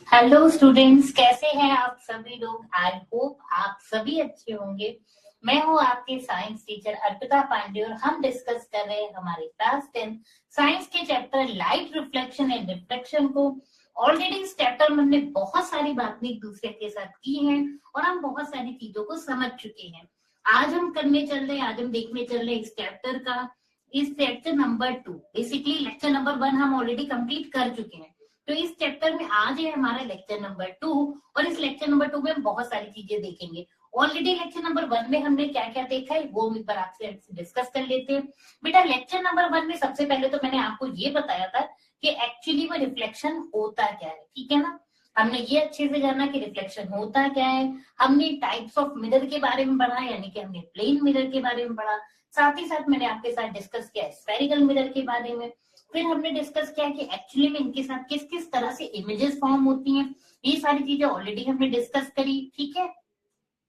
Hello students, कैसे हैं आप सभी लोग। आई होप आप सभी अच्छे होंगे। मैं हूं आपके साइंस टीचर अर्पिता पांडे और हम डिस्कस कर रहे हैं हमारे क्लास 10 साइंस के chapter light reflection and reflection को। ऑलरेडी इस चैप्टर में हमने बहुत सारी बातें एक दूसरे के साथ की हैं और हम बहुत सारी चीजों को समझ चुके हैं। आज हम देखने चल रहे हैं इस lecture number 2। Basically lecture number 1 हम ऑलरेडी कंप्लीट कर चुके हैं। तो इस चैप्टर में आज है हमारा लेक्चर नंबर 2 और इस लेक्चर नंबर 2 में हम बहुत सारी चीजें देखेंगे। ऑलरेडी लेक्चर नंबर 1 में हमने क्या क्या देखा है वो एक बार आपसे डिस्कस कर लेते हैं। बेटा लेक्चर नंबर 1 में सबसे पहले तो मैंने आपको ये बताया था कि एक्चुअली में रिफ्लेक्शन होता क्या है, ठीक है ना। हमने ये अच्छे से जाना कि रिफ्लेक्शन होता क्या है। हमने टाइप्स ऑफ मिरर के बारे में पढ़ा, यानी कि हमने प्लेन मिरर के बारे में पढ़ा। साथ ही साथ मैंने आपके साथ डिस्कस किया स्फेरिकल मिरर के बारे में। फिर हमने डिस्कस किया कि एक्चुअली में इनके साथ किस किस तरह से इमेजेस फॉर्म होती हैं। ये सारी चीजें ऑलरेडी हमने डिस्कस करी, ठीक है।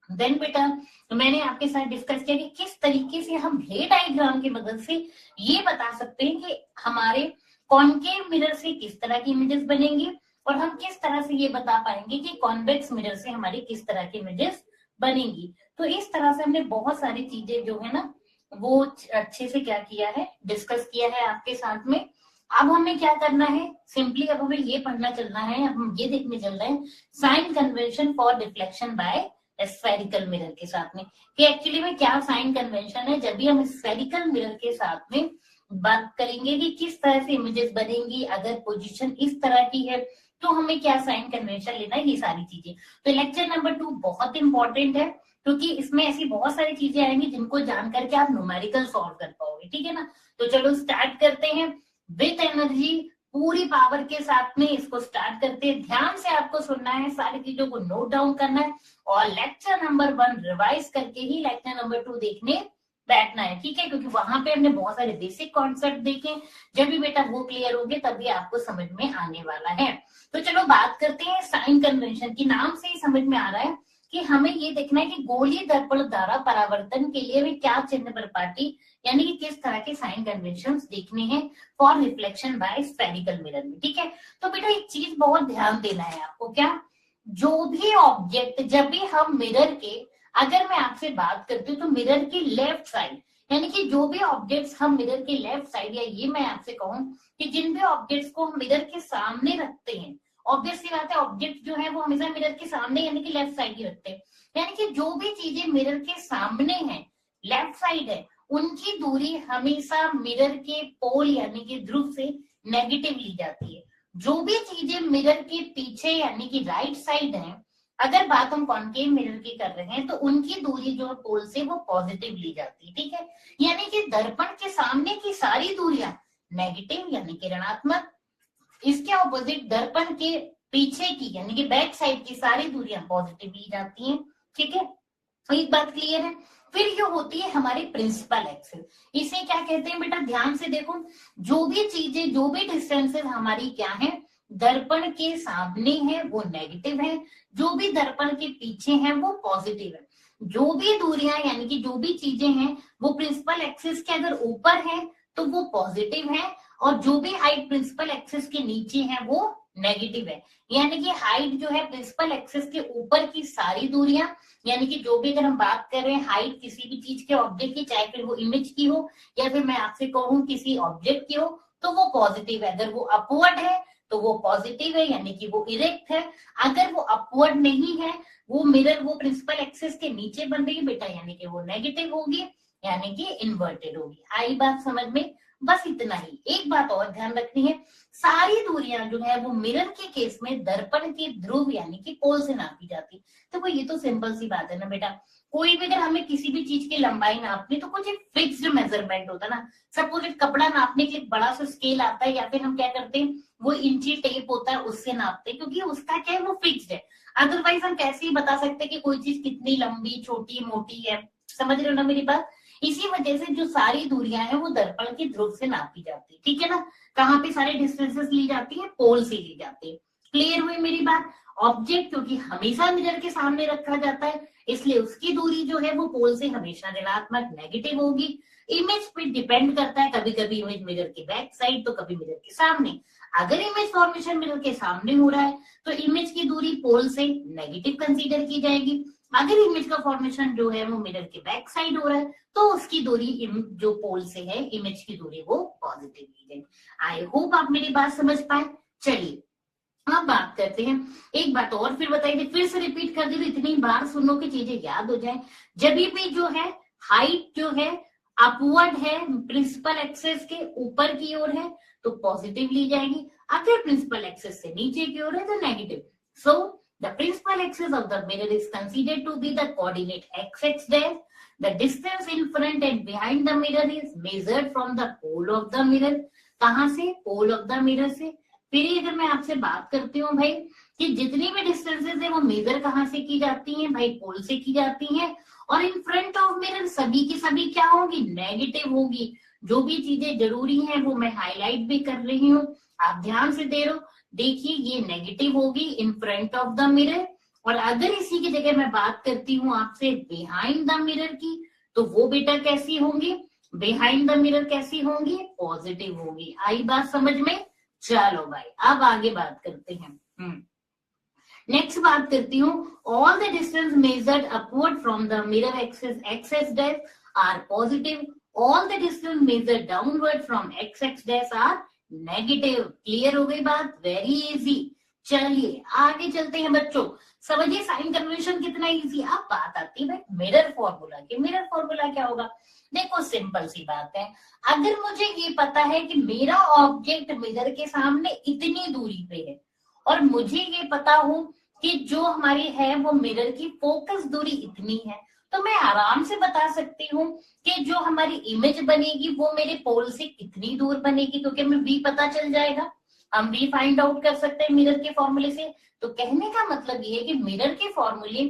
देन बेटा मैंने आपके साथ डिस्कस किया कि किस तरीके से हम रे डायग्राम की मदद से ये बता सकते हैं कि हमारे कॉनकेव मिरर से किस तरह की इमेजेस बनेंगी और हम किस तरह से ये बता पाएंगे कि कॉन्वेक्स मिरर से हमारी किस तरह की इमेजेस बनेंगी। तो इस तरह से हमने बहुत सारी चीजें जो है ना वो अच्छे से क्या किया है, डिस्कस किया है आपके साथ में। अब हमें क्या करना है, सिंपली अब हमें ये पढ़ना चलना है। अब हम ये देखने चल रहे हैं sign convention for reflection by spherical mirror के साथ में कि एक्चुअली में क्या साइन कन्वेंशन है जब भी हम स्फेरिकल मिरर के साथ में बात करेंगे कि किस तरह से इमेजेस बनेंगी। अगर पोजीशन इस तरह की है तो हमें क्या साइन कन्वेंशन लेना है, ये सारी चीजें। तो लेक्चर नंबर 2 बहुत इंपॉर्टेंट है क्योंकि इसमें ऐसी बहुत सारी चीजें आएंगी जिनको जान करके आप न्यूमेरिकल सॉल्व कर पाओगे, ठीक है ना। तो चलो स्टार्ट करते हैं विथ एनर्जी, पूरी पावर के साथ में इसको स्टार्ट करते हैं। ध्यान से आपको सुनना है, सारी चीजों को नोट डाउन करना है और लेक्चर नंबर 1 रिवाइज करके ही लेक्चर नंबर 2 देखने बैठना है, ठीक है। क्योंकि वहां पे हमने बहुत सारे बेसिक कॉन्सेप्ट देखे, जब भी बेटा वो क्लियर होंगे तभी आपको समझ में आने वाला है। तो चलो बात करते हैं साइन कन्वेंशन की। नाम से ही समझ में आ रहा है कि हमें ये देखना है कि गोलीय दर्पण द्वारा परावर्तन के लिए हमें क्या चिन्ह परिपाटी यानी कि किस तरह के साइन कन्वेंशंस देखने हैं for reflection by spherical mirror में, ठीक है। तो बेटा एक चीज बहुत ध्यान देना है आपको, क्या जो भी ऑब्जेक्ट जब भी हम मिरर के, अगर मैं आपसे बात करती हूँ तो मिरर की लेफ्ट साइड, यानी कि जो भी ऑब्जेक्ट्स हम मिरर के लेफ्ट साइड, या ये मैं आपसे कहूँ कि जिन भी ऑब्जेक्ट्स को हम मिरर के सामने रखते हैं, ऑब्वियस सी बात है ऑब्जेक्ट जो है वो हमेशा मिरर के सामने यानी कि लेफ्ट साइड ही रखते हैं। यानी कि जो भी चीजें मिरर के सामने है, लेफ्ट साइड है, उनकी दूरी हमेशा मिरर के पोल यानी कि ध्रुव से नेगेटिव ली जाती है। जो भी चीजें मिरर के पीछे यानी कि राइट साइड है, अगर बात हम कॉनकेव मिरर की कर रहे हैं तो उनकी दूरी जो पोल से वो पॉजिटिव ली जाती है, ठीक है। यानी कि दर्पण के सामने की सारी दूरियां नेगेटिव यानी कि ऋणात्मक, इसके ऑपोजिट दर्पण के पीछे की यानी कि बैक साइड की सारी दूरियां पॉजिटिव ली जाती हैं, ठीक है। तो एक बात क्लियर है। फिर ये होती है हमारी प्रिंसिपल एक्सिस। इसे क्या कहते हैं बेटा, ध्यान से देखो, जो भी चीजें, जो भी डिस्टेंसेस हमारी क्या है, दर्पण के सामने है वो नेगेटिव है, जो भी दर्पण के पीछे है वो पॉजिटिव है। जो भी दूरियां यानी कि जो भी चीजें हैं वो प्रिंसिपल एक्सिस के अगर ऊपर है तो वो पॉजिटिव है, और जो भी हाइट प्रिंसिपल एक्सिस के नीचे है वो नेगेटिव है। यानी कि हाइट जो है प्रिंसिपल एक्सिस के ऊपर की सारी दूरियां, यानी कि जो भी अगर हम बात कर रहे हैं हाइट किसी भी चीज के ऑब्जेक्ट की, चाहे फिर वो इमेज की हो या फिर मैं आपसे कहूं किसी ऑब्जेक्ट की हो, तो वो पॉजिटिव है। अगर वो अपवर्ड है तो वो पॉजिटिव है यानी कि वो इरेक्ट है। अगर वो अपवर्ड नहीं है, वो मिरर वो प्रिंसिपल एक्सिस के नीचे बन रही है बेटा, यानी कि वो नेगेटिव होगी यानी कि इन्वर्टेड होगी। आई बात समझ में। बस इतना ही। एक बात और ध्यान रखनी है, सारी दूरियां जो है वो मिरर के केस में दर्पण के ध्रुव यानी कि पोल से नापी जाती। तो ये तो सिंपल सी बात है ना बेटा। कोई भी अगर हमें किसी भी चीज की लंबाई नापनी तो कुछ एक फिक्स्ड मेजरमेंट होता है ना। सपोज एक कपड़ा नापने के लिए बड़ा सा स्केल आता है, या फिर हम क्या करते हैं वो इंची टेप होता है उससे नापते हैं, क्योंकि उसका क्या है वो फिक्स्ड है। अदरवाइज हम कैसे ही बता सकते हैं कि कोई चीज कितनी लंबी छोटी मोटी है। समझ रहे हो ना मेरी बात। इसी वजह से जो सारी दूरियां हैं वो दर्पण के ध्रुव से नापी जाती है, ठीक है ना। कहाँ पे सारे डिस्टेंसेस ली जाती है, पोल से ली जाती है। क्लियर हुई मेरी बात। ऑब्जेक्ट क्योंकि हमेशा मिरर के सामने रखा जाता है, इसलिए उसकी दूरी जो है वो पोल से हमेशा ऋणात्मक नेगेटिव होगी। इमेज पे डिपेंड करता है, कभी कभी इमेज मिरर के बैक साइड तो कभी मिरर के सामने। अगर इमेज फॉर्मेशन मिरर के सामने हो रहा है तो इमेज की दूरी पोल से नेगेटिव कंसीडर की जाएगी। अगर इमेज का फॉर्मेशन जो है वो मिरर के बैक साइड हो रहा है तो उसकी दूरी जो पोल से है इमेज की दूरी वो पॉजिटिव ली जाएगी। आई होप आप मेरी बात समझ पाए। चलिए अब बात करते हैं। एक बात और फिर बताइए, फिर से रिपीट कर दी, इतनी बार सुनो कि चीजें याद हो जाए। जब भी जो है हाइट जो है अपवर्ड है, प्रिंसिपल एक्सेस के ऊपर की ओर है तो पॉजिटिव ली जाएगी, अगर प्रिंसिपल एक्सेस से नीचे की ओर है तो negative. So the principal axis of the mirror is considered to be the coordinate x dash. The distance in front and behind the mirror is measured from the pole of the mirror. कहां से? पोल of the mirror से। फिर अगर मैं आपसे बात करती हूँ भाई कि जितनी भी डिस्टेंसेस है वो मेजर कहाँ से की जाती हैं? भाई पोल से की जाती हैं। और इन फ्रंट ऑफ मिरर सभी की सभी क्या होगी? नेगेटिव होगी। जो भी चीजें जरूरी हैं वो मैं हाईलाइट भी कर रही हूँ, आप ध्यान से दे रहो। देखिए ये नेगेटिव होगी इन फ्रंट ऑफ द मिरर। और अगर इसी की जगह मैं बात करती हूँ आपसे बिहाइंड द मिरर की, तो वो बेटा कैसी होंगी? बिहाइंड द मिरर कैसी होंगी? पॉजिटिव होगी। आई बात समझ में? चलो भाई अब आगे बात करते हैं। नेक्स्ट बात करती हूँ, all the distance measured upward from the mirror axis dash are positive, all the distance measured downward from x dash are negative. Clear हो गई बात? Very easy. चलिए आगे चलते हैं बच्चों। समझिए साइन कन्वेंशन कितना इजी। अब बात आती है भाई मिरर फॉर्मूला की। मिरर फॉर्मूला क्या होगा? देखो सिंपल सी बात है, अगर मुझे ये पता है कि मेरा ऑब्जेक्ट मिरर के सामने इतनी दूरी पे है और मुझे ये पता हो कि जो हमारी है वो मिरर की फोकस दूरी इतनी है, तो मैं आराम से बता सकती हूँ कि जो हमारी इमेज बनेगी वो मेरे पोल से कितनी दूर बनेगी, क्योंकि हमें v पता चल जाएगा। हम v फाइंड आउट कर सकते हैं मिरर के फॉर्मूले से। तो कहने का मतलब ये है कि मिरर के फॉर्मूले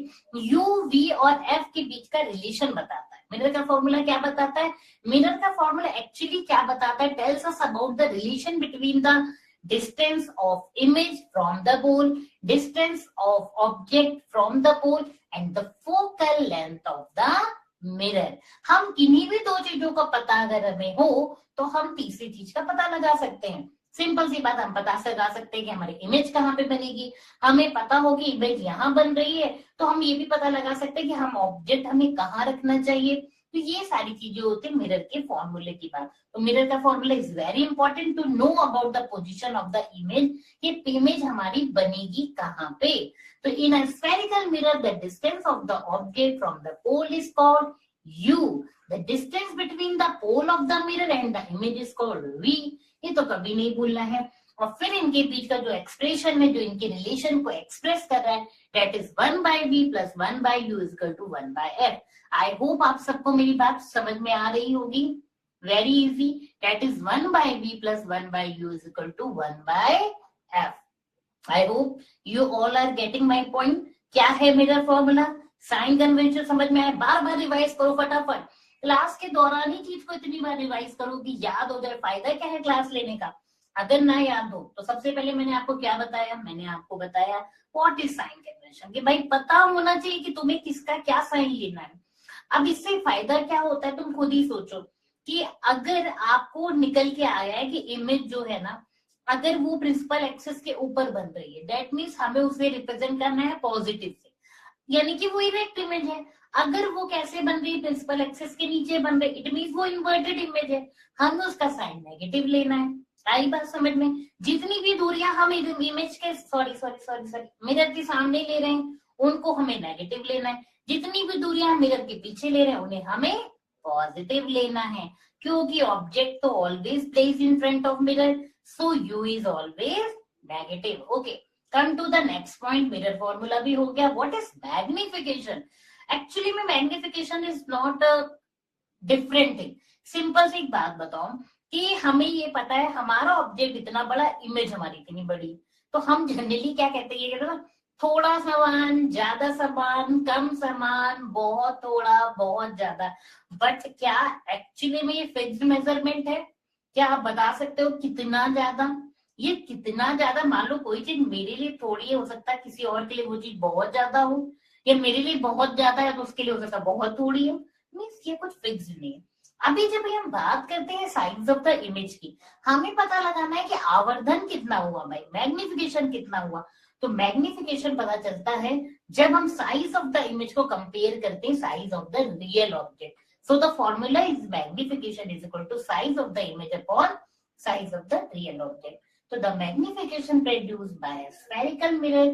u, v और f के बीच का रिलेशन बताता है। मिरर का फॉर्मूला क्या बताता है? मिरर का फॉर्मूला एक्चुअली क्या बताता है? Tells us about the relation between the distance of image from the pole, distance of object from the pole and the focal length of the mirror। हम किन्हीं भी दो चीजों का पता अगर हमें हो तो हम तीसरी चीज का पता लगा सकते हैं। सिंपल सी बात, हम पता लगा सकते हैं कि हमारी इमेज कहाँ पे बनेगी। हमें पता होगी इमेज यहाँ बन रही है तो हम ये भी पता लगा सकते हैं कि हम ऑब्जेक्ट हमें कहाँ रखना चाहिए। तो ये सारी चीजें होती है मिरर के फॉर्मूले की बात। तो मिरर का formula is very important to know about the position of the image, ये इमेज हमारी बनेगी कहाँ पे। तो in a spherical mirror the distance of the object from the pole is called u, the distance between the pole of the mirror and the image is called v। ये तो कभी नहीं भूलना है। और फिर इनके बीच का जो एक्सप्रेशन है, जो इनके रिलेशन को एक्सप्रेस कर रहा है, that is 1/v plus 1/u is equal to 1/f। I hope आप सबको मेरी बात समझ में आ रही होगी। Very easy, that is 1/v plus 1/u is equal to 1/f। I hope you all are getting my point. क्या है मिरर फॉर्मूला? साइन कन्वेंशन समझ में आए? बार बार रिवाइज करो फटाफट। क्लास के दौरान ही चीज को इतनी बार रिवाइज करो कि याद हो जाए। फायदा क्या है क्लास लेने का? अगर ना याद हो तो सबसे पहले मैंने आपको क्या बताया? मैंने आपको बताया व्हाट इज साइन कन्वेंशन, कि भाई पता होना चाहिए कि तुम्हें किसका क्या साइन लेना है। अब इससे फायदा क्या होता है तुम खुद ही सोचो कि अगर आपको निकल के आया है कि इमेज जो है ना, अगर वो प्रिंसिपल एक्सेस के ऊपर बन रही है, दैट मीन्स हमें उसे रिप्रेजेंट करना है पॉजिटिव से, यानी कि वो इरेक्ट इमेज है। अगर वो कैसे बन रही है? प्रिंसिपल एक्सेस के नीचे बन रही है, इट मीन्स वो इन्वर्टेड इमेज है, हमें उसका साइन नेगेटिव लेना है। आई बात समझ में? जितनी भी दूरियां हम इमेज के सॉरी मिरर के सामने ले रहे हैं उनको हमें नेगेटिव लेना है, जितनी भी दूरियां हम मिरर के पीछे ले रहे हैं उन्हें हमें पॉजिटिव लेना है, क्योंकि ऑब्जेक्ट तो always place in front of mirror, so u is always negative. Okay, come to the next point. Mirror formula भी हो गया। What is magnification? एक्चुअली में magnification is not a different thing. Simple सी एक बात बताओ कि हमें ये पता है हमारा ऑब्जेक्ट इतना बड़ा, इमेज हमारी इतनी बड़ी, तो हम जनरली क्या कहते हैं? ये कहते हैं थोड़ा सामान, ज्यादा सामान, कम सामान, बहुत थोड़ा, बहुत ज्यादा। बट क्या एक्चुअली में ये फिक्स्ड मेजरमेंट है? क्या आप बता सकते हो कितना ज्यादा? ये कितना ज्यादा, मान लो कोई चीज मेरे लिए थोड़ी है, हो सकता है किसी और के लिए वो चीज बहुत ज्यादा हो, या मेरे लिए बहुत ज्यादा है तो उसके लिए हो सकता है बहुत थोड़ी हो। मीन्स ये कुछ फिक्स्ड नहीं है। अभी जब हम बात करते हैं साइज ऑफ द इमेज की, हमें पता लगाना है कि आवर्धन कितना हुआ भाई, मैग्निफिकेशन कितना हुआ। तो मैग्निफिकेशन पता चलता है जब हम साइज ऑफ द इमेज को कंपेयर करते हैं size of the real object. So the formula is magnification is equal to size of the image upon size of the real object. तो the magnification produced by a spherical mirror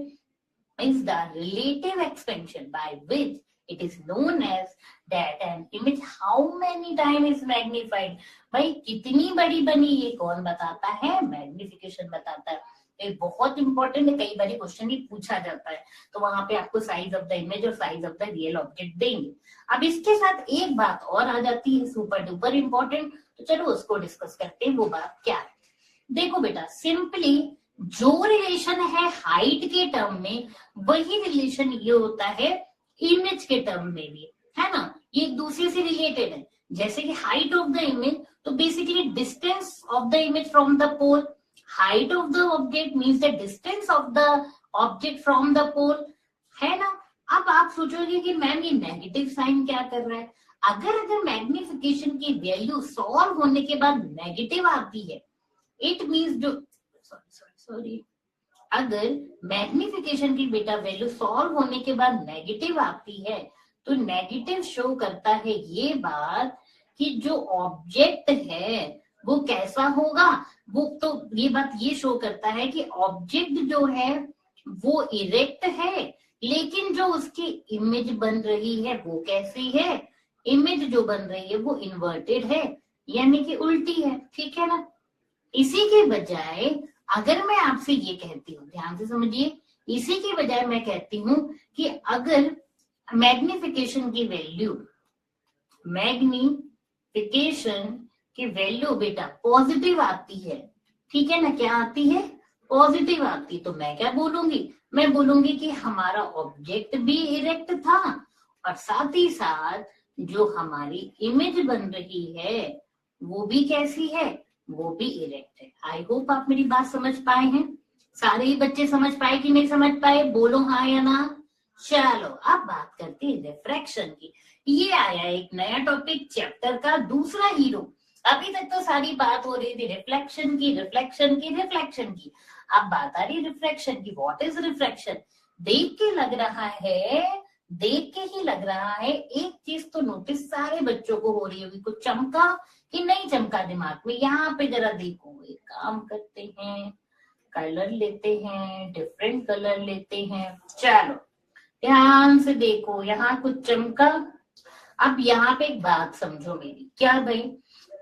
is the relative expansion by which it is known as that an image how many time is magnified। भाई कितनी बड़ी बनी ये कौन बताता है, magnification बताता है। ये बहुत इंपॉर्टेंट है, कई बार क्वेश्चन भी पूछा जाता है, तो वहां पे आपको साइज ऑफ द इमेज और size of the real object देंगे। अब इसके साथ एक बात और आ जाती है सुपर डुपर इंपॉर्टेंट, तो चलो उसको डिस्कस करते हैं। वो बात क्या है, देखो बेटा, सिंपली जो रिलेशन है हाइट के टर्म में, वही रिलेशन ये होता है इमेज के टर्म में भी, है ना। ये एक दूसरे से रिलेटेड है। जैसे कि हाइट ऑफ द इमेज, तो basically distance of the image from the pole, height of the object means the distance of the object from the pole, है ना। अब आप सोचोगे कि मैम ये नेगेटिव साइन क्या कर रहा है। अगर मैग्निफिकेशन की वैल्यू सॉल्व होने के बाद नेगेटिव आती है, इट मीन्स जो सॉरी अगर मैग्निफिकेशन की बेटा वैल्यू सॉल्व होने के बाद नेगेटिव आती है, तो नेगेटिव शो करता है ये बात कि जो ऑब्जेक्ट है वो कैसा होगा। वो तो ये बात ये शो करता है कि ऑब्जेक्ट जो है वो इरेक्ट है, लेकिन जो उसकी इमेज बन रही है वो कैसी है, इमेज जो बन रही है वो इन्वर्टेड है, यानी कि उल्टी है, ठीक है ना। इसी के बजाय अगर मैं आपसे ये कहती हूँ, ध्यान से समझिए, इसी के बजाय मैं कहती हूँ कि अगर मैग्निफिकेशन की वैल्यू बेटा पॉजिटिव आती है, ठीक है ना, क्या आती है, पॉजिटिव आती, तो मैं क्या बोलूंगी, मैं बोलूंगी कि हमारा ऑब्जेक्ट भी इरेक्ट था और साथ ही साथ जो हमारी इमेज बन रही है वो भी कैसी है, वो भी इरेक्ट है। आई होप आप मेरी बात समझ पाए हैं। सारे ही बच्चे समझ पाए कि नहीं समझ पाए, बोलो हाँ या ना। चलो अब बात करते हैं रिफ्रैक्शन की। ये आया एक नया टॉपिक, चैप्टर का दूसरा हीरो। अभी तक तो सारी बात हो रही थी रिफ्लेक्शन की, रिफ्लेक्शन की, रिफ्लेक्शन की। अब बात आ रही रिफ्रैक्शन की। What is refraction? देख के लग रहा है, देख के ही लग रहा है, एक चीज तो नोटिस सारे बच्चों को हो रही होगी, कुछ चमका कि नहीं चमका दिमाग में। यहाँ पे जरा देखो, एक काम करते हैं, कलर लेते हैं, डिफरेंट कलर लेते हैं। चलो ध्यान से देखो, यहाँ कुछ चमका। अब यहाँ पे एक बात समझो मेरी, क्या भाई,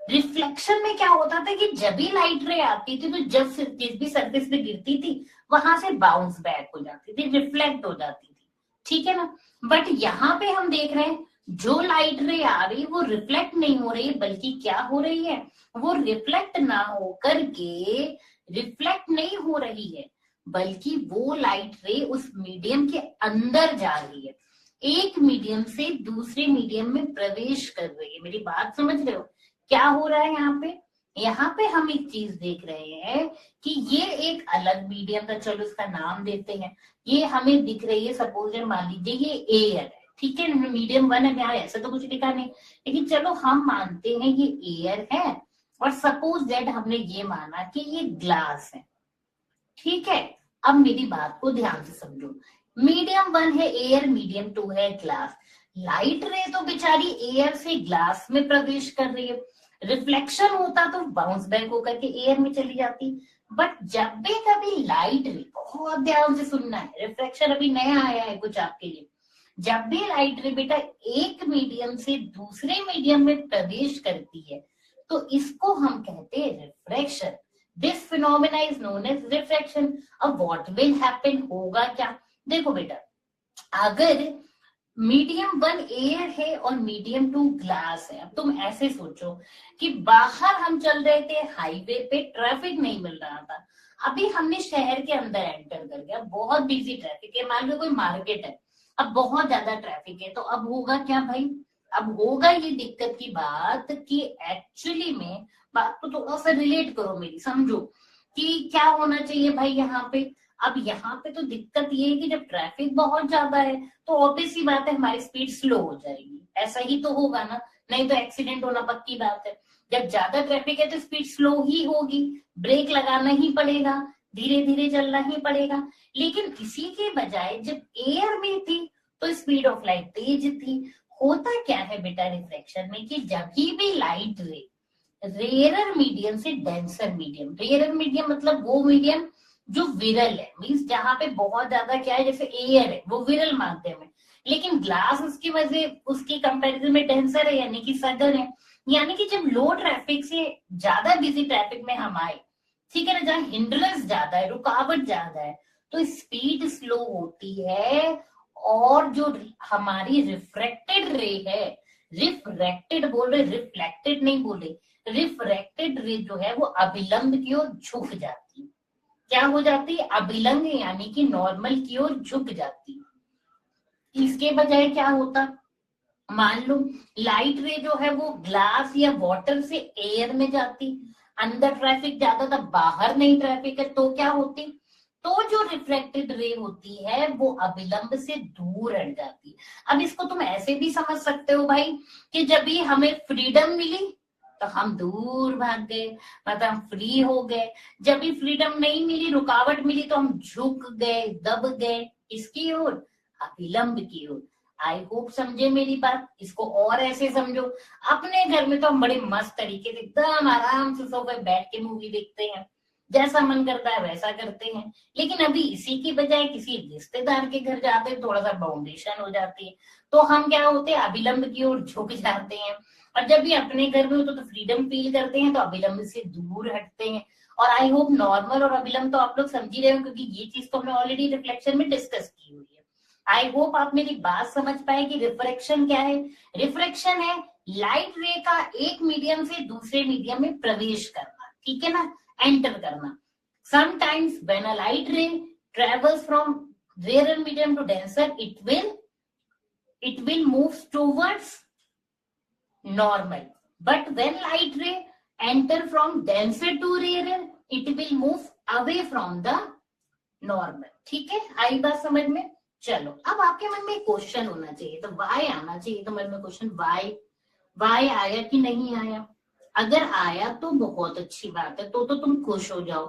रिफ्लेक्शन में क्या होता था कि जब भी लाइट रे आती थी, तो जब जिस भी सरफेस पे गिरती थी वहां से बाउंस बैक हो जाती थी, रिफ्लेक्ट हो जाती थी, ठीक है ना। बट यहाँ पे हम देख रहे हैं जो लाइट रे आ रही वो रिफ्लेक्ट नहीं हो रही, बल्कि क्या हो रही है, वो रिफ्लेक्ट ना हो करके, रिफ्लेक्ट नहीं हो रही है, बल्कि वो लाइट रे उस मीडियम के अंदर जा रही है, एक मीडियम से दूसरे मीडियम में प्रवेश कर रही है। मेरी बात समझ रहे हो क्या हो रहा है यहाँ पे? यहाँ पे हम एक चीज देख रहे हैं कि ये एक अलग मीडियम था, चलो इसका नाम देते हैं। ये हमें दिख रही है, सपोज मान लीजिए ये एयर है, ठीक है, मीडियम 1 है, यहाँ ऐसा तो कुछ लिखा नहीं, लेकिन चलो हम मानते हैं ये एयर है, और सपोज दैट हमने ये माना कि ये ग्लास है, ठीक है। अब मेरी बात को ध्यान से समझो, मीडियम 1 है एयर, मीडियम 2 है ग्लास। लाइट रे तो बेचारी एयर से ग्लास में प्रवेश कर रही है, रिफ्लेक्शन होता तो बाउंस बैक होकर के एयर में चली जाती। बट जब भी कभी लाइट रे, बहुत ध्यान से सुनना है, रिफ्लेक्शन अभी नया आया है कुछ आपके लिए, जब भी लाइट रे बेटा एक मीडियम से दूसरे मीडियम में प्रवेश करती है, तो इसको हम कहते हैं refraction. This phenomena is known as refraction. अब व्हाट विल हैपन, होगा क्या, देखो बेटा, अगर मीडियम 1 एयर है और मीडियम 2 ग्लास है, अब तुम ऐसे सोचो कि बाहर हम चल रहे थे, हाईवे पे ट्रैफिक नहीं मिल रहा था, अभी हमने शहर के अंदर एंटर कर गया, बहुत बिजी ट्रैफिक है, मान लो कोई मार्केट है, अब बहुत ज्यादा ट्रैफिक है, तो अब होगा क्या भाई, अब होगा ये दिक्कत की बात कि एक्चुअली में, बात को थोड़ा सा रिलेट करो मेरी, समझो कि क्या होना चाहिए भाई यहाँ पे। अब यहाँ पे तो दिक्कत ये है कि जब ट्रैफिक बहुत ज्यादा है तो ऑब्वियस सी बात है हमारी स्पीड स्लो हो जाएगी, ऐसा ही तो होगा ना, नहीं तो एक्सीडेंट होना पक्की बात है। जब ज्यादा ट्रैफिक है तो स्पीड स्लो ही होगी, ब्रेक लगाना ही पड़ेगा, धीरे धीरे चलना ही पड़ेगा। लेकिन इसी के बजाय जब एयर में थी तो स्पीड ऑफ लाइट तेज थी। होता क्या है बेटा रिफ्रैक्शन में कि जब भी लाइट रे रेयरर मीडियम से डेंसर मीडियम, रेयरर मीडियम मतलब वो मीडियम जो विरल है, मीन्स जहां पे बहुत ज्यादा क्या है, जैसे एयर है वो विरल माध्यम है, लेकिन ग्लास उसकी वजह उसकी कंपैरिजन में डेंसर है यानी कि सघन है। यानी कि जब लो ट्रैफिक से ज्यादा बिजी ट्रैफिक में हम आए, ठीक है ना, जहाँ हिंड्रेंस ज्यादा है, रुकावट ज्यादा है, तो स्पीड स्लो होती है। और जो हमारी रिफ्रैक्टेड रे है, रिफ्रैक्टेड बोल रहे, रिफ्लेक्टेड नहीं बोले, रिफ्रैक्टेड रे जो है वो अभिलंब की ओर झुक जाती है। क्या हो जाती है? अभिलंब यानी कि नॉर्मल की ओर झुक जाती है। इसके बजाय क्या होता, मान लो लाइट रे जो है वो ग्लास या वाटर से एयर में जाती, अंदर ट्रैफिक ज्यादा था, बाहर नहीं ट्रैफिक है, तो क्या होती, तो जो रिफ्लेक्टेड रे होती है वो अभिलंब से दूर हट जाती। अब इसको तुम ऐसे भी समझ सकते हो भाई कि जब भी हमें फ्रीडम मिली तो हम दूर भाग गए, मतलब हम फ्री हो गए। जब भी फ्रीडम नहीं मिली, रुकावट मिली, तो हम झुक गए, दब गए, किसकी ओर? अभिलंब की ओर। आई होप समझे मेरी बात। इसको और ऐसे समझो, अपने घर में तो हम बड़े मस्त तरीके से एकदम आराम से सोफे बैठ के मूवी देखते हैं, जैसा मन करता है वैसा करते हैं। लेकिन अभी इसी की बजाय किसी रिश्तेदार के घर जाते हैं, थोड़ा सा बाउंडेशन हो जाती है, तो हम क्या होते हैं, अभिलंब की ओर झुक जाते हैं। और जब भी अपने घर में होते तो फ्रीडम फील करते हैं, तो अभिलंब से दूर हटते हैं। और आई होप नॉर्मल और अभिलंब तो आप लोग समझ ही रहे हो, क्योंकि ये चीज तो हमने ऑलरेडी रिफ्लेक्शन में डिस्कस की हुई है। आई होप आप मेरी बात समझ पाए कि रिफ्रैक्शन क्या है। रिफ्रैक्शन है लाइट रे का एक मीडियम से दूसरे मीडियम में प्रवेश करना, ठीक है ना, एंटर करना। Sometimes when a light ray travels from rarer medium to denser, it will move towards normal, but when light ray enter from denser to rarer, it will move away from the normal। ठीक है, आई बात समझ में? चलो अब आपके मन में क्वेश्चन होना चाहिए, तो वाई आना चाहिए, तो मन में क्वेश्चन वाई आया कि नहीं आया? अगर आया तो बहुत अच्छी बात है, तो तुम खुश हो जाओ,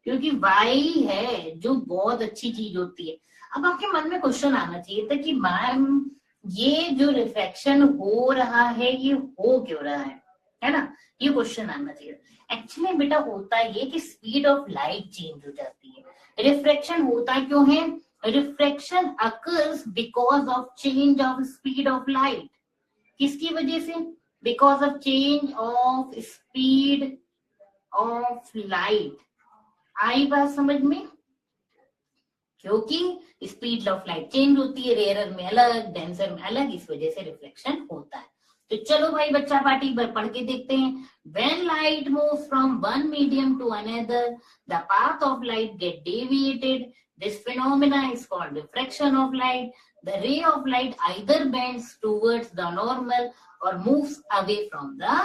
क्योंकि वाई है जो बहुत अच्छी चीज होती है। अब आपके मन में क्वेश्चन आना चाहिए था कि मैम ये जो रिफ्लेक्शन हो रहा है ये हो क्यों रहा है ना, ये क्वेश्चन आना चाहिए। एक्चुअली बेटा होता ये कि स्पीड ऑफ लाइट चेंज हो जाती है। रिफ्लेक्शन होता क्यों है? Reflection occurs because of change of speed of light. किसकी वजह से? Because of change of speed of light. आई बात समझ में? क्योंकि स्पीड ऑफ लाइट चेंज होती है, रेयरर में अलग, डेंसर में अलग, इस वजह से रिफ्लेक्शन होता है। तो चलो भाई बच्चा पार्टी पर पढ़ के देखते हैं। When light moves from one medium to another, the path of light get deviated. This phenomena is called diffraction of light. The ray of light either bends towards the normal or moves away from the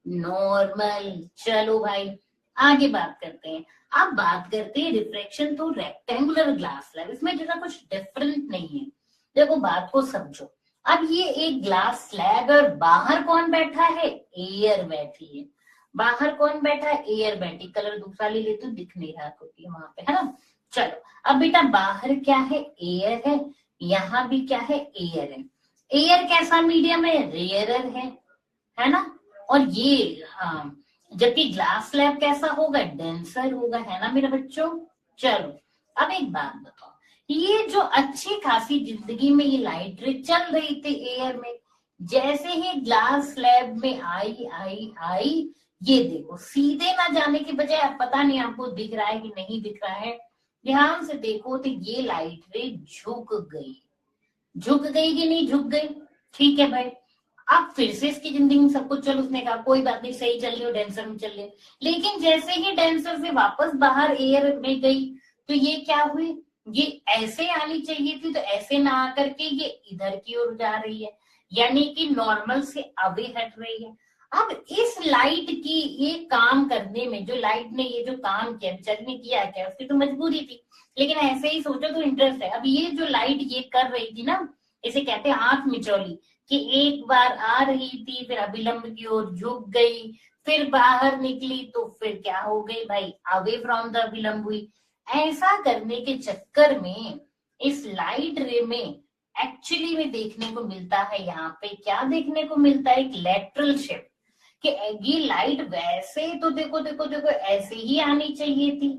normal। चलो भाई आगे बात करते हैं। अब बात करते हैं रिफ्रैक्शन तो रेक्टेंगुलर ग्लास स्लैब, इसमें जरा कुछ डिफरेंट नहीं है। देखो बात को समझो, अब ये एक ग्लास स्लैब और बाहर कौन बैठा है? एयर बैठी है। बाहर कौन बैठा है? एयर बैठी। कलर दूसरा ले लेते तो दिख नहीं रहा क्योंकि वहां पे, है ना। चलो अब बेटा बाहर क्या है? एयर है। यहाँ भी क्या है? एयर है। एयर कैसा मीडियम है? रेयरर है ना। और ये जबकि ग्लास स्लैब कैसा होगा? डेंसर होगा, है ना मेरे बच्चों। चलो अब एक बात बताओ, ये जो अच्छी खासी जिंदगी में ये लाइट रे चल रही थी एयर में, जैसे ही ग्लास स्लैब में आई, ये देखो सीधे ना जाने के बजाय, अब पता नहीं आपको दिख रहा है कि नहीं दिख रहा है, ध्यान से देखो तो ये लाइट रे झुक गई कि नहीं झुक गई? ठीक है भाई। अब फिर से इसकी जिंदगी में सब कुछ, चलो उसने कहा कोई बात नहीं, सही चल रही हो, डेंसर में चल रही है। लेकिन जैसे ही डेंसर से वापस बाहर एयर में गई तो ये क्या हुई? ये ऐसे आनी चाहिए थी, तो ऐसे ना आकर के ये इधर की ओर जा रही है, यानी कि नॉर्मल से अवे हट रही है। अब इस लाइट की ये काम करने में, जो लाइट ने ये जो काम किया, बेचारी ने किया क्या, उसकी तो मजबूरी थी, लेकिन ऐसे ही सोचो तो इंटरेस्ट है। अब ये जो लाइट ये कर रही थी ना, इसे कहते हैं आंख मिचौली, कि एक बार आ रही थी, फिर अभिलंब की ओर झुक गई, फिर बाहर निकली तो फिर क्या हो गई भाई, अवे फ्रॉम द अभिलंब हुई। ऐसा करने के चक्कर में इस लाइट रे में एक्चुअली में देखने को मिलता है, यहाँ पे क्या देखने को मिलता है, एक लेटरल शिफ्ट, कि ये लाइट वैसे तो देखो देखो देखो ऐसे ही आनी चाहिए थी,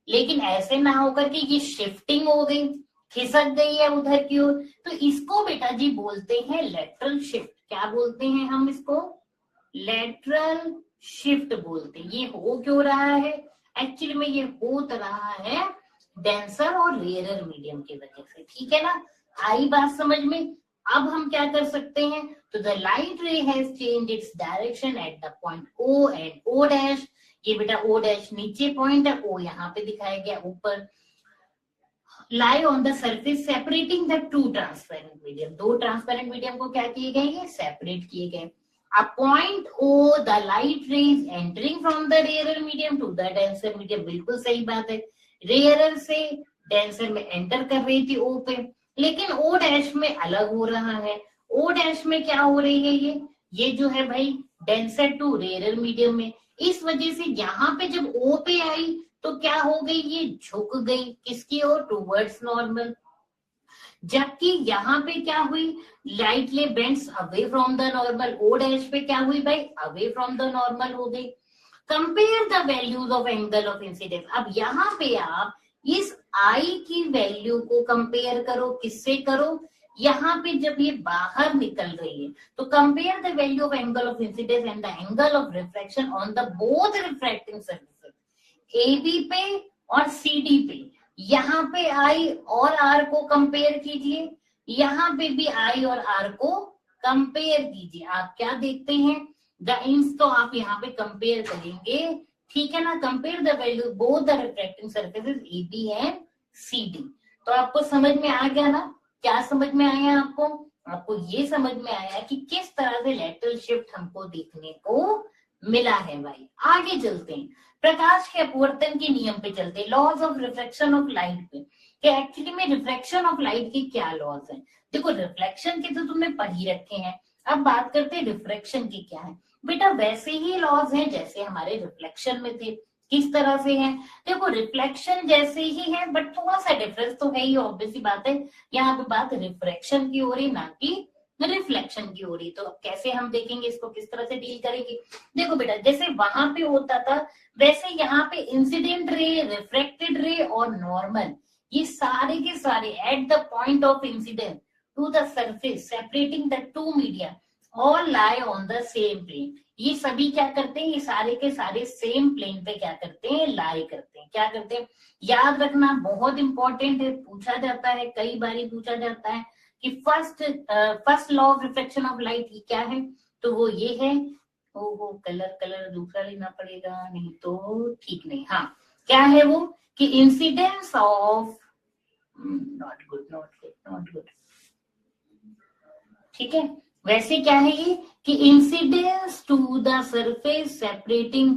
लेकिन ऐसे ना होकर के ये शिफ्टिंग हो गई, खिसक गई है उधर की ओर। तो इसको बेटा जी बोलते हैं लेटरल शिफ्ट। क्या बोलते हैं हम इसको, लेटरल शिफ्ट बोलते हैं। ये हो क्यों रहा है, एक्चुअली में ये हो रहा है डेंसर और रेयरर मीडियम की वजह से। ठीक है ना, आई बात समझ में। अब हम क्या कर सकते हैं, तो the light ray has change its direction at the point O and O dash. ये बेटा ओ डैश नीचे पॉइंट है, ओ यहाँ पे दिखाया गया ऊपर। lie on the surface separating the two transparent medium। दो ट्रांसपेरेंट मीडियम को क्या किए गए, ये सेपरेट किए गए। A point O, the light rays entering from the rarer medium to the denser medium। बिल्कुल सही बात है, रेयरर से डेंसर में एंटर कर रही थी O पे, लेकिन O डैश में अलग हो रहा है। O डैश में क्या हो रही है, ये जो है भाई डेंसर टू रेयरर मीडियम में। इस वजह से यहाँ पे जब O पे आई तो क्या हो गई, ये झुक गई किसकी ओर, टूवर्ड्स नॉर्मल। जबकि यहाँ पे क्या हुई, lightly bends away from the normal. O dash पे क्या हुई भाई, अवे फ्रॉम द नॉर्मल हो गई। Compare the values of angle of incidence. अब यहाँ पे आप इस आई की वैल्यू को कंपेयर करो, किससे करो, यहाँ पे जब ये बाहर निकल रही है तो compare the value of angle of incidence and the angle of refraction on the both refracting surfaces, AB पे और CD पे। यहाँ पे I और R को कंपेयर कीजिए, यहाँ पे भी I और R को कंपेयर कीजिए। आप क्या देखते हैं, द इंस तो आप यहाँ पे कंपेयर करेंगे, ठीक है ना। Compare the value both the refracting surfaces AB and CD। तो आपको समझ में आ गया ना, क्या समझ में आया आपको, आपको ये समझ में आया कि किस तरह से लेटरल शिफ्ट हमको देखने को मिला है भाई। आगे चलते हैं, प्रकाश के अपवर्तन के नियम पे चलते हैं, laws of reflection of light पे, कि एक्चुअली में रिफ्लेक्शन ऑफ लाइट के क्या लॉज हैं। देखो रिफ्लेक्शन के तो तुमने पढ़ ही रखे हैं, अब बात करते हैं रिफ्रैक्शन की क्या है। बेटा वैसे ही लॉज हैं जैसे हमारे रिफ्लेक्शन में थे। किस तरह से हैं, देखो रिफ्लेक्शन जैसे ही है बट थोड़ा सा डिफरेंस तो है ही, ऑब्वियस सी बात है। यहाँ पे बात रिफ्रैक्शन की हो रही, ना कि रिफ्लेक्शन की हो रही। तो कैसे हम देखेंगे इसको, किस तरह से डील करेंगे। देखो बेटा जैसे वहां पे होता था वैसे यहाँ पे इंसिडेंट रे, रिफ्रैक्टेड रे और नॉर्मल, ये सारे के सारे at the point of incident to the surface separating the two media all lie on the same plane. ये सभी क्या करते हैं, ये सारे के सारे सेम प्लेन पे क्या करते हैं, लाई करते हैं। क्या करते हैं, याद रखना बहुत इंपॉर्टेंट है, पूछा जाता है, कई बार पूछा जाता है कि first law of reflection of light क्या है, तो वो ये है, वो कलर दूसरा लेना पड़ेगा, नहीं तो ठीक नहीं। हाँ क्या है वो, कि इंसिडेंस ऑफ, नॉट गुड, ठीक है। वैसे क्या है ये, कि incidence to the surface separating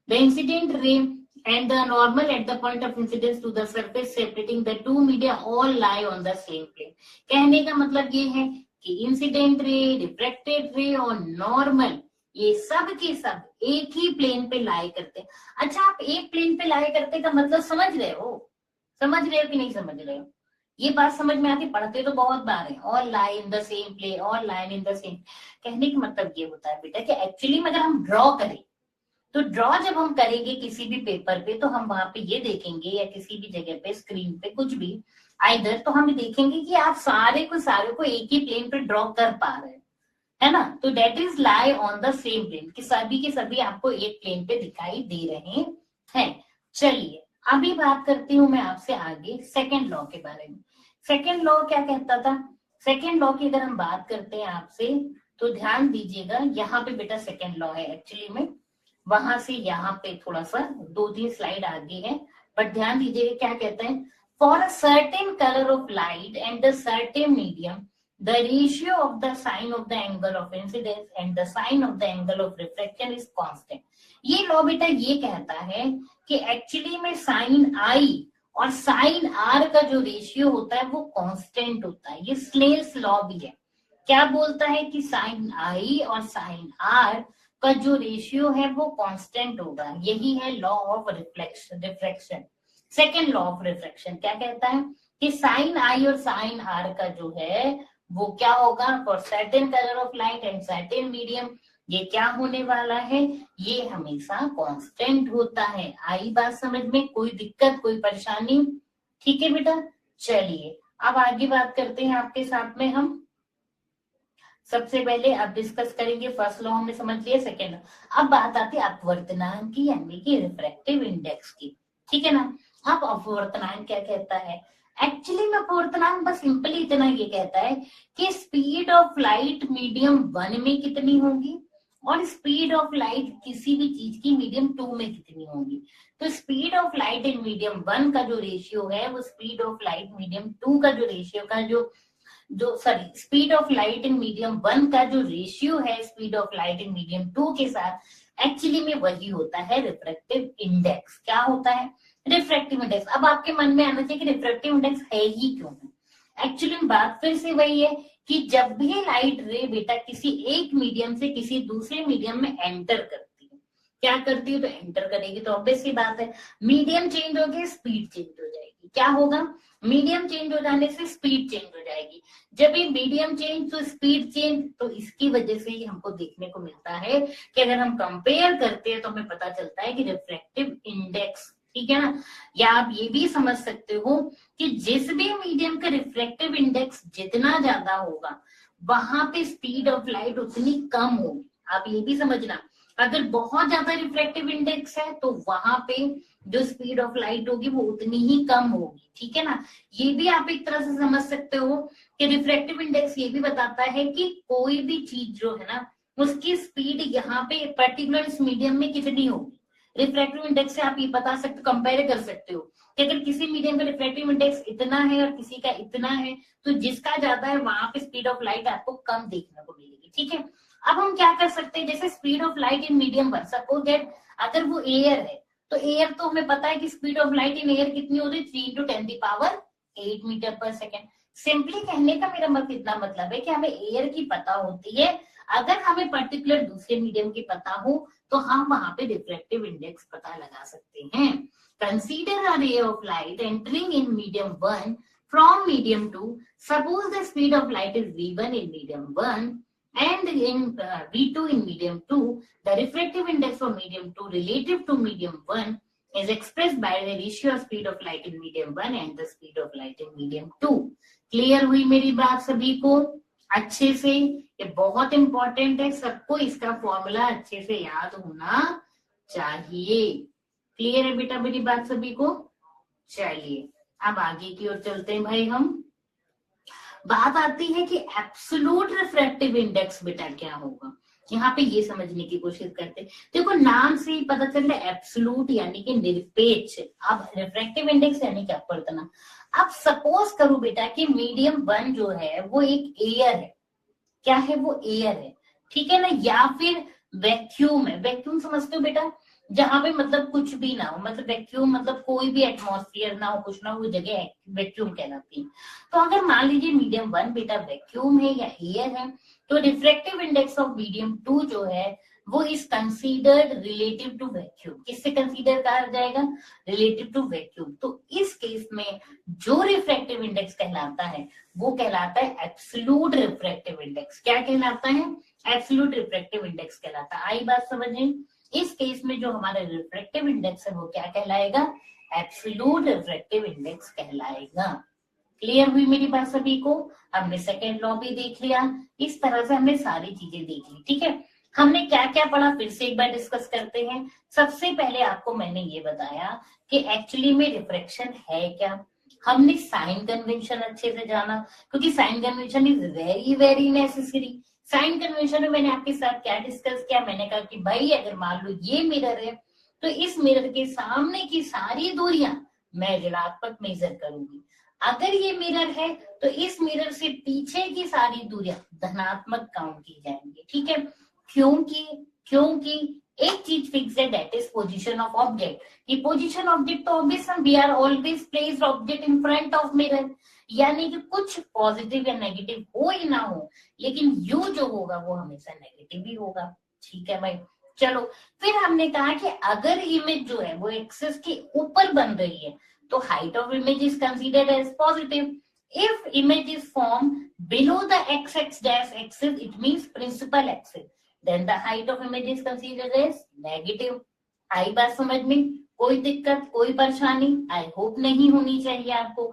the incident ray and the normal at the point of incidence to the surface separating the two media all lie on the same plane। कहने का मतलब ये है कि इंसिडेंट रे, रिफ्रैक्टेड रे और normal ये सब के सब एक ही प्लेन पे लाई करते हैं। अच्छा आप एक प्लेन पे लाई करते का मतलब समझ रहे हो कि नहीं समझ रहे हो, ये बात समझ में आती, पढ़ते तो बहुत बार है, all lie in the same plane, all line in the same. कहने का मतलब ये होता है बेटा कि एक्चुअली में अगर हम ड्रॉ करें तो ड्रॉ जब हम करेंगे किसी भी पेपर पे तो हम वहां पे ये देखेंगे, या किसी भी जगह पे स्क्रीन पे कुछ भी आइदर, तो हम देखेंगे कि आप सारे को एक ही प्लेन पे ड्रॉ कर पा रहे हैं, है ना। तो that is lie on the same plane, कि सभी के सभी आपको एक प्लेन पे दिखाई दे रहे हैं। चलिए अभी बात करती हूँ मैं आपसे आगे सेकेंड लॉ के बारे में। सेकेंड लॉ क्या कहता था, सेकेंड लॉ की अगर हम बात करते हैं आपसे तो ध्यान दीजिएगा, यहाँ पे बेटा सेकेंड लॉ है एक्चुअली में, वहां से यहाँ पे थोड़ा सा 2-3 स्लाइड आगे है, बट ध्यान दीजिएगा क्या कहता है, for a certain colour of light and the certain medium the ratio of the sine of the angle of incidence and the sine of the angle of reflection is constant. ये law बेटा ये कहता है कि actually में sign आई और sign are का जो रेशियो होता है वो कांस्टेंट होता है। ये स्नेल्स लॉ भी है। क्या बोलता है कि साइन आई और साइन आर का जो रेशियो है वो कांस्टेंट होगा। यही है law of refraction. Second law of refraction क्या कहता है कि साइन आई और साइन आर का जो है वो क्या होगा for certain colour of light and certain medium, ये क्या होने वाला है, ये हमेशा कांस्टेंट होता है। आई बात समझ में, कोई दिक्कत कोई परेशानी? ठीक है बेटा, चलिए अब आगे बात करते हैं आपके साथ में हम। सबसे पहले अब डिस्कस करेंगे फर्स्ट लॉ हमने समझ लिया, सेकेंड अब बात आती है अपवर्तनांक की यानी कि रिफ्रैक्टिव इंडेक्स की। ठीक है ना। अब अपवर्तनांक क्या कहता है? एक्चुअली में अपवर्तनांक बस सिंपली इतना ये कहता है कि स्पीड ऑफ लाइट मीडियम 1 में कितनी होगी और स्पीड ऑफ लाइट किसी भी चीज की मीडियम 2 में कितनी होगी। तो speed of light in medium 1 का जो रेशियो है वो स्पीड ऑफ लाइट मीडियम 2 का जो रेशियो का जो speed of light in medium 1 का जो रेशियो है speed of light in medium 2 के साथ एक्चुअली में वही होता है रिफ्रैक्टिव इंडेक्स। क्या होता है? Refractive index. अब आपके मन में आना चाहिए कि रिफ्रैक्टिव इंडेक्स है ही क्यों है। एक्चुअली बात फिर से वही है कि जब भी लाइट रे बेटा किसी एक मीडियम से किसी दूसरे मीडियम में एंटर करती है, क्या करती है? तो एंटर करेगी तो ऑब्वियस सी बात है मीडियम चेंज हो गया स्पीड चेंज हो जाएगी। क्या होगा? मीडियम चेंज हो जाने से स्पीड चेंज हो जाएगी। जब ये मीडियम चेंज तो स्पीड चेंज, तो इसकी वजह से ही हमको देखने को मिलता है कि अगर हम कंपेयर करते हैं तो हमें पता चलता है कि रिफ्रैक्टिव इंडेक्स, ठीक है ना। या आप ये भी समझ सकते हो कि जिस भी मीडियम का रिफ्रैक्टिव इंडेक्स जितना ज्यादा होगा वहां पे स्पीड ऑफ लाइट उतनी कम होगी। आप ये भी समझना, अगर बहुत ज्यादा रिफ्रैक्टिव इंडेक्स है तो वहां पे जो स्पीड ऑफ लाइट होगी वो उतनी ही कम होगी। ठीक है ना। ये भी आप एक तरह से समझ सकते हो कि रिफ्रैक्टिव इंडेक्स ये भी बताता है कि कोई भी चीज जो है ना उसकी स्पीड यहाँ पे पर्टिकुलर इस मीडियम में कितनी होगी। रिफ्रैक्टिव इंडेक्स से आप ये बता सकते, कंपेयर कर सकते हो कि अगर किसी मीडियम का रिफ्रैक्टिव इंडेक्स इतना है और किसी का इतना है तो जिसका ज्यादा है वहां पे स्पीड ऑफ लाइट आपको कम देखने को मिलेगी। ठीक है। अब हम क्या कर सकते हैं, जैसे speed of light in medium 1, suppose that अगर वो एयर है तो एयर तो हमें पता है कि speed of light in air कितनी होती है 3 × 10⁸ मीटर पर सेकेंड। सिंपली कहने का मेरा इतना मतलब है कि हमें एयर की पता होती है, अगर हमें पर्टिकुलर दूसरे मीडियम की पता हो तो हम वहां पे रिफ्रैक्टिव इंडेक्स पता लगा सकते हैं। Consider a ray of light entering in medium 1 from medium 2, suppose the speed of light is v1 in medium 1 and in v2 in medium 2, the refractive index for medium 2 relative to medium 1 is expressed by the ratio of speed of light in medium 1 and the speed of light in medium 2. Clear हुई मेरी बात सभी को अच्छे से? ये बहुत important है, सबको इसका फॉर्मूला अच्छे से याद होना चाहिए। क्लियर है बेटा मेरी बात सभी को? चलिए अब आगे की ओर चलते हैं भाई। हम बात आती है कि एब्सोल्यूट रिफ्रैक्टिव इंडेक्स बेटा क्या होगा। यहाँ पे ये समझने की कोशिश करते हैं। देखो नाम से ही पता चल रहा है एब्सोल्यूट यानी कि निरपेक्ष। अब रिफ्रैक्टिव इंडेक्स यानी कि अपवर्तनांक। अब सपोज करो बेटा कि मीडियम 1 जो है वो एक एयर है। क्या है? वो एयर है। ठीक है ना। या फिर वैक्यूम है। वैक्यूम समझते हो बेटा, जहां पे मतलब कुछ भी ना हो, मतलब वैक्यूम मतलब कोई भी एटमॉस्फेयर ना हो, कुछ ना हो, वो जगह वैक्यूम कहलाती है। तो अगर मान लीजिए मीडियम 1 बेटा वैक्यूम है या एयर है तो रिफ्रैक्टिव इंडेक्स ऑफ मीडियम 2 जो है वो is considered relative to vacuum. किससे कंसीडर कहा जाएगा? Relative to vacuum. तो इस केस में जो रिफ्रैक्टिव इंडेक्स कहलाता है वो कहलाता है एब्सोल्यूट रिफ्रैक्टिव इंडेक्स। क्या कहलाता है? एब्सोल्यूट रिफ्रैक्टिव इंडेक्स कहलाता है। आई बात समझे? इस केस में जो हमारा रिफ्रैक्टिव इंडेक्स है वो क्या कहलाएगा? एब्सोल्यूट रिफ्रैक्टिव इंडेक्स कहलाएगा। क्लियर हुई मेरी बात सभी को? हमने सेकेंड लॉ भी देख लिया। इस तरह से हमने सारी चीजें देख ली। ठीक है। हमने क्या क्या पढ़ा फिर से एक बार डिस्कस करते हैं। सबसे पहले आपको मैंने ये बताया कि एक्चुअली में रिफ्रैक्शन है क्या। हमने साइन कन्वेंशन अच्छे से जाना क्योंकि sign convention is very very necessary. Sign convention में मैंने आपके साथ क्या डिस्कस किया, मैंने कहा कि भाई अगर मान लो ये मिरर है तो इस मिरर के सामने की सारी दूरियां मैं ऋणात्मक मेजर करूंगी। अगर ये मिरर है तो इस मिरर से पीछे की सारी दूरियां धनात्मक काउंट की जाएंगी। ठीक है। क्योंकि क्योंकि एक चीज फिक्स है, that is position of object. कि पोजीशन ऑब्जेक्ट तो ऑब्वियस है, we are always placed object in front of mirror, यानी कि कुछ पॉजिटिव या नेगेटिव हो ही ना हो, लेकिन यू जो होगा वो हमेशा नेगेटिव ही होगा। ठीक है भाई, चलो फिर हमने कहा कि अगर इमेज जो है वो एक्सिस के ऊपर बन रही है तो height of image is considered as positive. If image is form below the x x dash axis, it means principal axis, then the height of image is considered as negative। आई बात समझ में? कोई दिक्कत, कोई परेशानी आई होप नहीं होनी चाहिए आपको।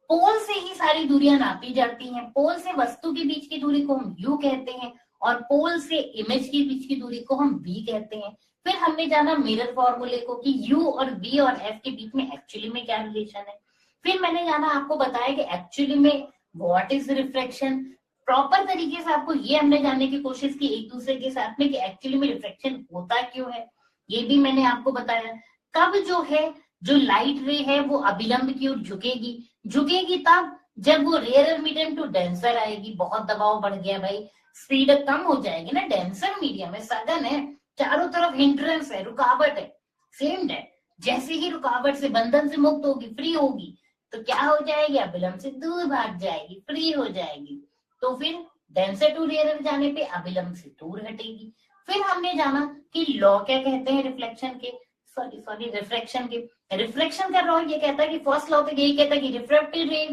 पोल से ही सारी दूरियां नापी जाती हैं। पोल से वस्तु के बीच की दूरी को हम यू कहते हैं और पोल से इमेज के बीच की दूरी को हम वी कहते हैं। फिर हमने जाना मिरर फॉर्मूले को कि यू और वी और एफ के बीच में एक्चुअली में क्या रिलेशन है। फिर मैंने जाना आपको बताया कि एक्चुअली में व्हाट इज रिफ्रैक्शन। प्रॉपर तरीके से आपको ये हमने जानने की कोशिश की एक दूसरे के साथ में कि एक्चुअली में रिफ्रैक्शन होता क्यों है, ये भी मैंने आपको बताया। कब जो है जो लाइट रे है वो अभिलंब की ओर झुकेगी, झुकेगी तब जब वो रेयर मीडियम टू डेंसर आएगी। बहुत दबाव बढ़ गया भाई, स्पीड कम हो जाएगी ना, डेंसर मीडियम है, सघन है, चारों तरफ हिंड्रेंस है, रुकावट है, सेम है। जैसे ही रुकावट से बंधन से मुक्त होगी, फ्री होगी, तो क्या हो जाएगी, अभिलंब से दूर भाग जाएगी, फ्री हो जाएगी। तो फिर डेंसर टू रेयर जाने पे अभिलंब से दूर हटेगी। फिर हमने जाना कि लॉ क्या कहते हैं रिफ्लेक्शन के, सॉरी रिफ्रैक्शन के। रिफ्लेक्शन का लॉ ये कहता है कि फर्स्ट लॉ तो यही कहता है कि रिफ्रैक्टेड रे,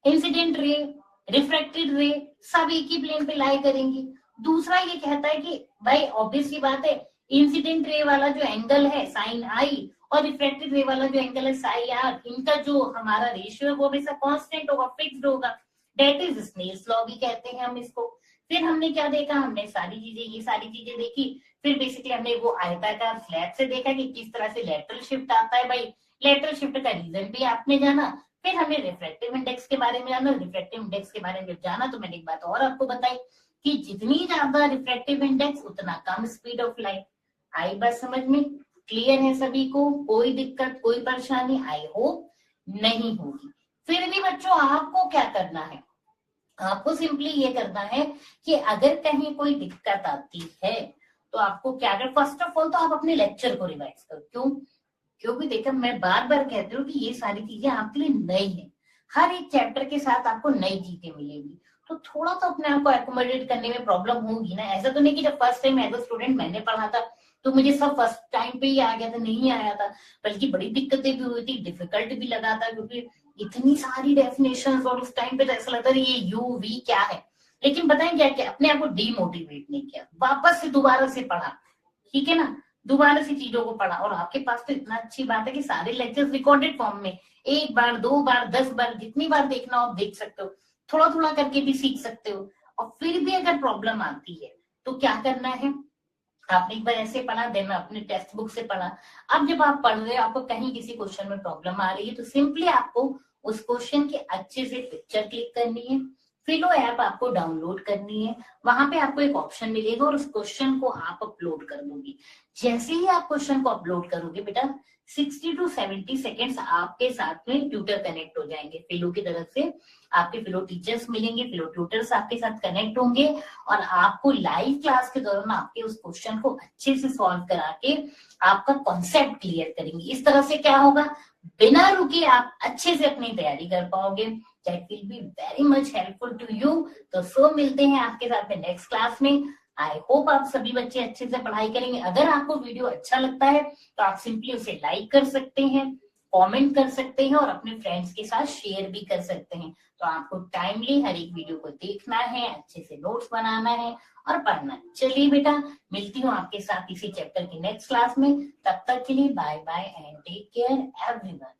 इंसिडेंट रे, रिफ्रैक्टेड रे सब एक ही प्लेन पे लाई करेंगी। दूसरा ये कहता है कि भाई ऑब्वियस सी बात है, इंसिडेंट रे वाला जो एंगल है साइन आई और रिफ्रैक्टेड रे वाला जो एंगल है साइन आर, इनका जो हमारा रेशियो है वो हमेशा कांस्टेंट होगा, फिक्स्ड होगा। डेट इज स्नेल्स लॉ भी कहते हैं हम इसको। फिर हमने क्या देखा, हमने सारी चीजें, ये सारी चीजें देखी। फिर बेसिकली हमने वो आयताकार फ्लैट से देखा कि किस तरह से लेटरल शिफ्ट आता है भाई, लेटरल शिफ्ट का रीजन भी आपने जाना। फिर हमने रिफ्रैक्टिव इंडेक्स के बारे में जाना। रिफ्रैक्टिव इंडेक्स के बारे में जब जाना तो मैंने एक बात और आपको बताई कि जितनी ज्यादा रिफ्रैक्टिव इंडेक्स उतना कम स्पीड ऑफ लाइट। आई बात समझ में? क्लियर है सभी को? कोई दिक्कत, कोई परेशानी आई होप नहीं होगी। फिर भी बच्चों आपको क्या करना है, आपको सिंपली ये करना है कि अगर कहीं कोई दिक्कत आती है तो आपको क्या कर, फर्स्ट ऑफ ऑल तो आप अपने लेक्चर को रिवाइज करो। क्यों? क्योंकि देखो मैं बार बार कहती हूँ कि ये सारी चीजें आपके लिए नई है, हर एक चैप्टर के साथ आपको नई चीजें मिलेंगी, तो थोड़ा तो अपने आप को एकोमोडेट करने में प्रॉब्लम होगी ना। ऐसा तो नहीं कि जब first time as a student मैंने पढ़ा था तो मुझे सब फर्स्ट टाइम पे ही आ गया था, नहीं आया था, बल्कि बड़ी दिक्कतें भी हुई थी, डिफिकल्ट भी लगा था, क्योंकि इतनी सारी डेफिनेशंस और उस टाइम पे तो ऐसा लगता था ये यू वी क्या है। लेकिन बताएं क्या क्या, अपने आप को डीमोटिवेट नहीं किया, वापस से दोबारा से पढ़ा, ठीक है ना, दोबारा से चीजों को पढ़ा। और आपके पास तो इतना अच्छी बात है कि सारे लेक्चर्स रिकॉर्डेड फॉर्म में, एक बार, दो बार, 10 बार, जितनी बार देखना हो आप देख सकते हो, थोड़ा थोड़ा करके भी सीख सकते हो। और फिर भी अगर प्रॉब्लम आती है तो क्या करना है, आपने एक बार ऐसे पढ़ा, देन अपने टेक्स्ट बुक से पढ़ा। अब जब आप पढ़ रहे हो, आपको कहीं किसी क्वेश्चन में प्रॉब्लम आ रही है, तो सिंपली आपको उस क्वेश्चन की अच्छे से पिक्चर क्लिक करनी है, फिलो ऐप आपको डाउनलोड करनी है, वहां पे आपको एक ऑप्शन मिलेगा और उस क्वेश्चन को आप अपलोड कर दोगे। जैसे ही आप क्वेश्चन को अपलोड करोगे बेटा, 60 to 70 सेकेंड्स आपके साथ में ट्यूटर कनेक्ट हो जाएंगे फिलो की तरफ से, आपके फिलो टीचर्स मिलेंगे, फिलो ट्यूटर्स आपके साथ कनेक्ट होंगे और आपको लाइव क्लास के दौरान आपके उस क्वेश्चन को अच्छे से सॉल्व करा के आपका कॉन्सेप्ट क्लियर करेंगे। इस तरह से क्या होगा, बिना रुके आप अच्छे से अपनी तैयारी कर पाओगे। That will be very much helpful to you. तो सो मिलते हैं आपके साथ में नेक्स्ट क्लास में। आई होप आप सभी बच्चे अच्छे से पढ़ाई करेंगे। अगर आपको वीडियो अच्छा लगता है तो आप सिंपली उसे लाइक कर सकते हैं, कमेंट कर सकते हैं और अपने फ्रेंड्स के साथ शेयर भी कर सकते हैं। तो आपको टाइमली हर एक वीडियो को देखना है, अच्छे से नोट्स बनाना है और पढ़ना। चलिए बेटा, मिलती हूँ आपके साथ इसी चैप्टर की नेक्स्ट क्लास में। तब तक के लिए bye bye and take care everyone.